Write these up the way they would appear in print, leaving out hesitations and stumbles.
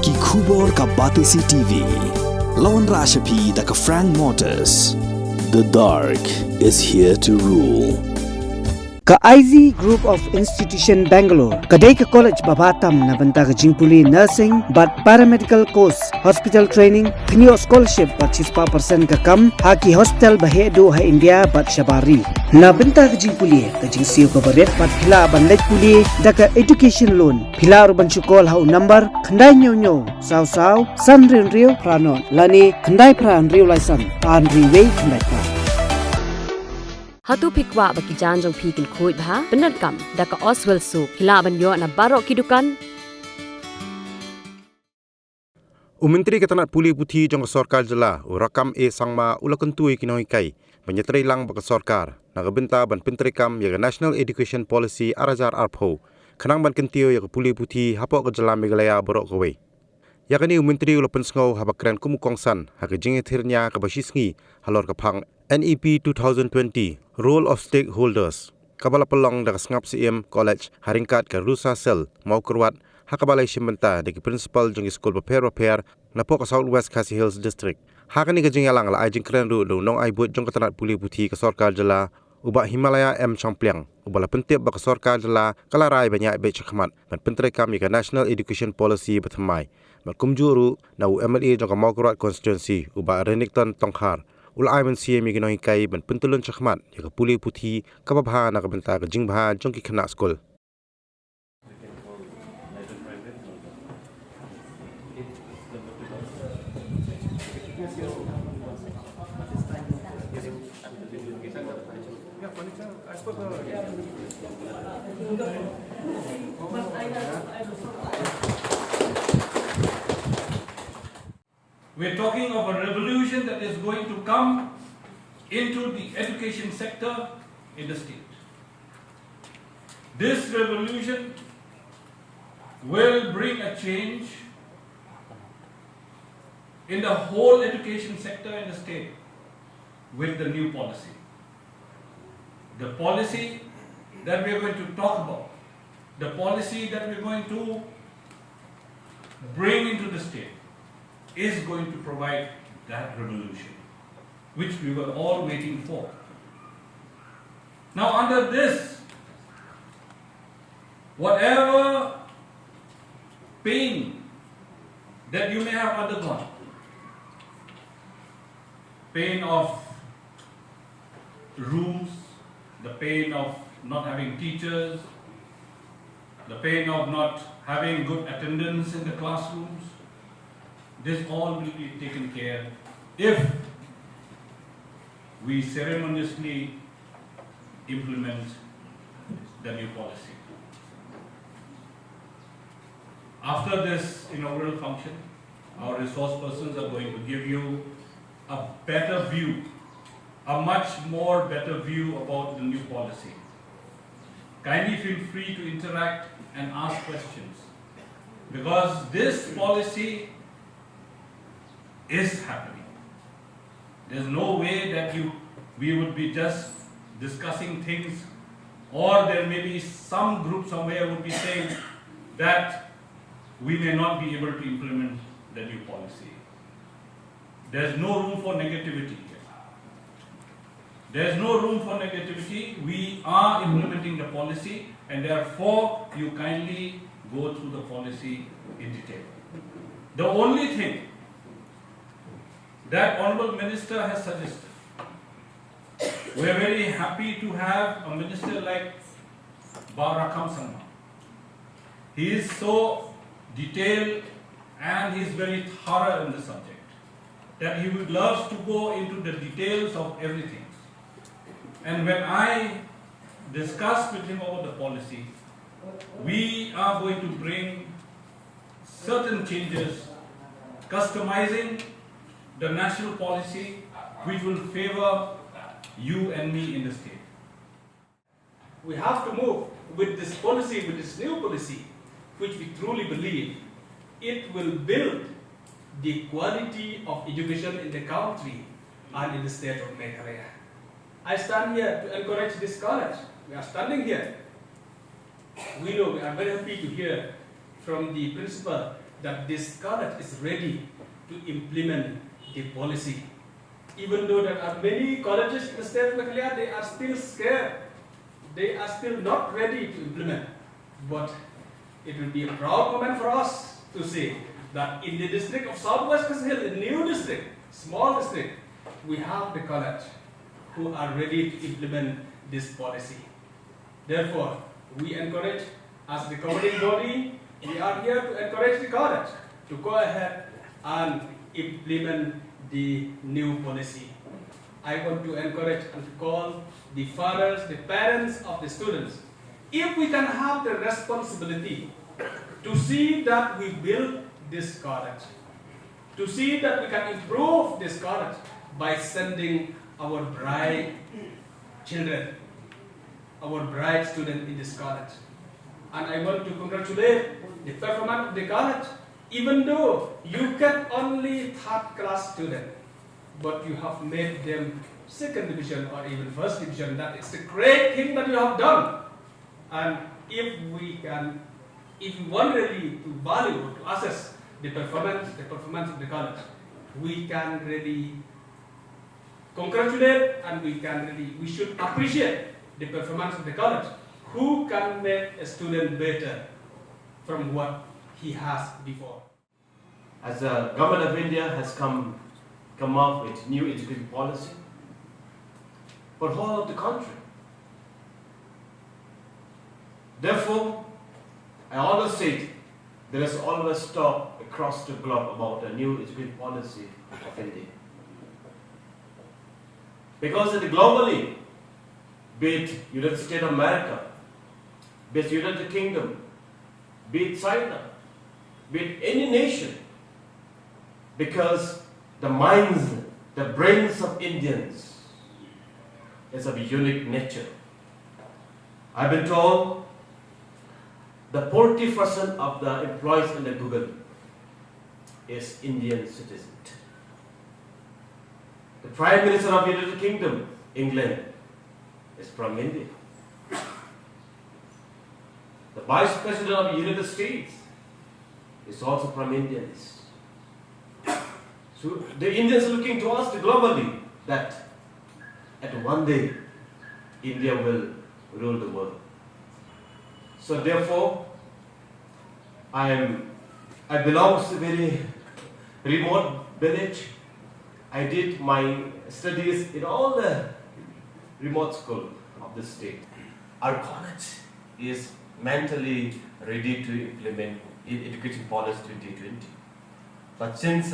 Ki khubor ka Batisi TV. Lawan Rashapi da ka Frank Motors. The dark is here to rule. Ka IZ Group of Institution Bangalore, kadai ka college babatam na banta ka Jingpuli nursing but paramedical course, hospital training, kniyo scholarship but 6% ka kam, haki hospital bahedo ha India but shabari. Na banta ka Jingpuli, ka Jingsiyo ka baret but pila banlek puli da ka education loan. Pila urban chukol ha number, kandai nyo saw san rio pranon, lani kandai pran rio laisan, an riway kandai pran. Hatu pikwa baki janjong pikil kuit bha Pyntreikam daka Oswell su hilaban yo na barok kidukan Myntri ke Tnat Pule Puthi jong sarkar jela rakam sangma ulakentui kinoi kai Jingïatreilang baka sarkar nagabenta ban Pyntreikam ya National Education Policy arajar arpho khanang ban kentio ya Pule Puthi hapok ke jela Meghalaya borok kowe yakani Myntri ulapen sngo habakran kumukongsan ha Jingïatreilang ka basisngi halor kapang NEP-2020 Role of Stakeholders kabala pelong daga ngap CM College haringkat ke Rusa Sel mau kerwat hakabalai simbenta deki principal jong school prepare na pok South West Khasi Hills District hakani ke Jingïatreilang la ajing kren ru nong ai bot jong Tnat Pule Puthi ke sarkar jela uba Himalaya Champlyang ubala pentip bak sarkar jela kalarai banyak be chakmat ban Pyntreikam ya National Education Policy bethamai ban kumjuru na UMLA jong mau kerwat constituency uba Renington Tongkhar ulai men CM ginoi kai ban pentulun chakmat ya Pule Puthi kababha na kabenta ka jingbha jongki khana school We're talking of a revolution that is going to come into the education sector in the state. This revolution will bring a change in the whole education sector in the state with the new policy. The policy that we're going to talk about, the policy that we're going to bring into the state is going to provide that revolution, which we were all waiting for. Now under this, whatever pain that you may have undergone, pain of rooms, the pain of not having teachers, the pain of not having good attendance in the classrooms, this all will be taken care if we ceremoniously implement the new policy. After this inaugural function, our resource persons are going to give you a better view, a much more better view about the new policy. Kindly feel free to interact and ask questions, because this policy is happening. There's no way that we would be just discussing things, or there may be some group somewhere would be saying that we may not be able to implement the new policy. There's no room for negativity here. There's no room for negativity. We are implementing the policy, and therefore you kindly go through the policy in detail. The only thing that Honorable Minister has suggested, we are very happy to have a minister like Pyntreikam Sangma. He is so detailed and he is very thorough in the subject that he would love to go into the details of everything. And when I discussed with him about the policy, we are going to bring certain changes, customizing the national policy which will favor you and me in the state. We have to move with this policy, with this new policy, which we truly believe it will build the quality of education in the country and in the state of Meghalaya. I stand here to encourage this college. We are standing here. We know, we are very happy to hear from the principal that this college is ready to implement the policy. Even though there are many colleges in the state of Meghalaya, they are still scared. They are still not ready to implement. But it will be a proud moment for us to say that in the district of Southwest Kasihil, a new district, small district, we have the college who are ready to implement this policy. Therefore, we encourage, as the governing body, we are here to encourage the college to go ahead and implement the new policy. I want to encourage and to call the fathers, the parents of the students, if we can have the responsibility to see that we build this college, to see that we can improve this college by sending our bright children, our bright students in this college. And I want to congratulate the performance of the college, even though you get only third class student, but you have made them second division or even first division. That is a great thing that you have done. And if we want really to value, to assess the performance of the college, we can really congratulate and we should appreciate the performance of the college. Who can make a student better from what he has before? As the government of India has come up with new education policy for whole of the country. Therefore, I always say there is always talk across the globe about the new education policy of India. Because in the globally, be it United States of America, be it United Kingdom, be it China, be it any nation, because the minds, the brains of Indians is of a unique nature. I've been told the 40% of the employees in the Google is Indian citizen. The Prime Minister of the United Kingdom, England, is from India. The Vice President of the United States is also from Indians. So the Indians are looking to us globally that at one day India will rule the world. So therefore, I belong to a very remote village. I did my studies in all the remote schools of the state. Our college is mentally ready to implement education policy 2020. But since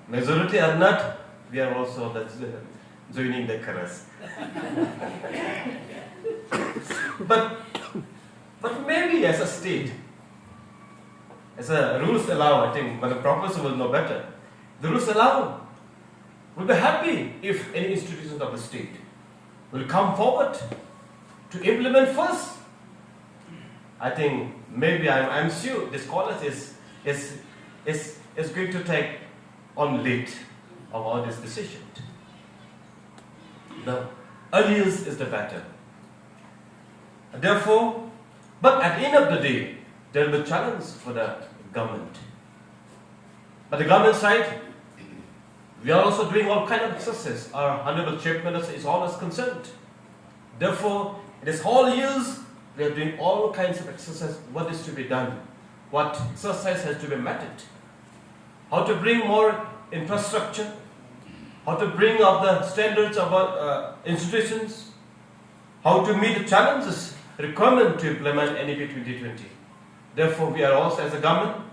majority are not, we are also joining the chorus. But maybe as a state, as a rules allow, I think, but the professor will know better. The rules allow. We'll be happy if any institutions of the state will come forward to implement first. I think maybe I'm sure this college is going to take on lead of all this decision. The earliest is the better. Therefore, but at the end of the day, there will be a challenge for the government. But the government side, we are also doing all kinds of exercises. Our Honorable Chief Minister is always concerned. Therefore, it is whole years we are doing all kinds of exercises. What is to be done? What exercise has to be met? How to bring more infrastructure? How to bring up the standards of our institutions? How to meet the challenges requirement to implement NEP-2020. Therefore, we are also, as a government,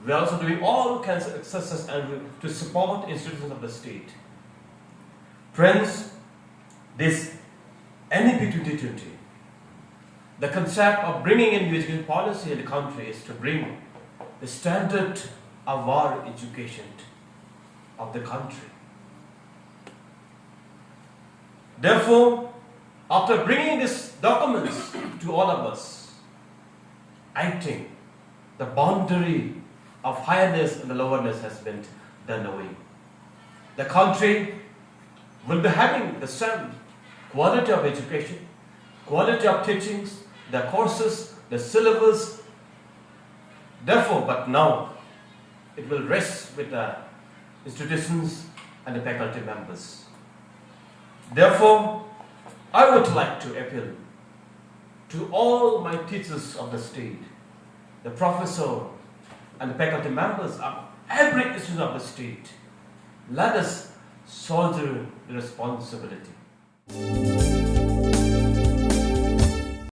we are also doing all kinds of exercises and to support institutions of the state. Friends, this NEP-2020, the concept of bringing in new education policy in the country is to bring the standard of our education of the country. Therefore, after bringing these documents to all of us, I think the boundary of highness and the lowerness has been done away. The country will be having the same quality of education, quality of teachings, the courses, the syllabus, Therefore, but now, it will rest with the institutions and the faculty members. Therefore, I would like to appeal to all my teachers of the state, the professor and the faculty members of every institution of the state. Let us shoulder the responsibility.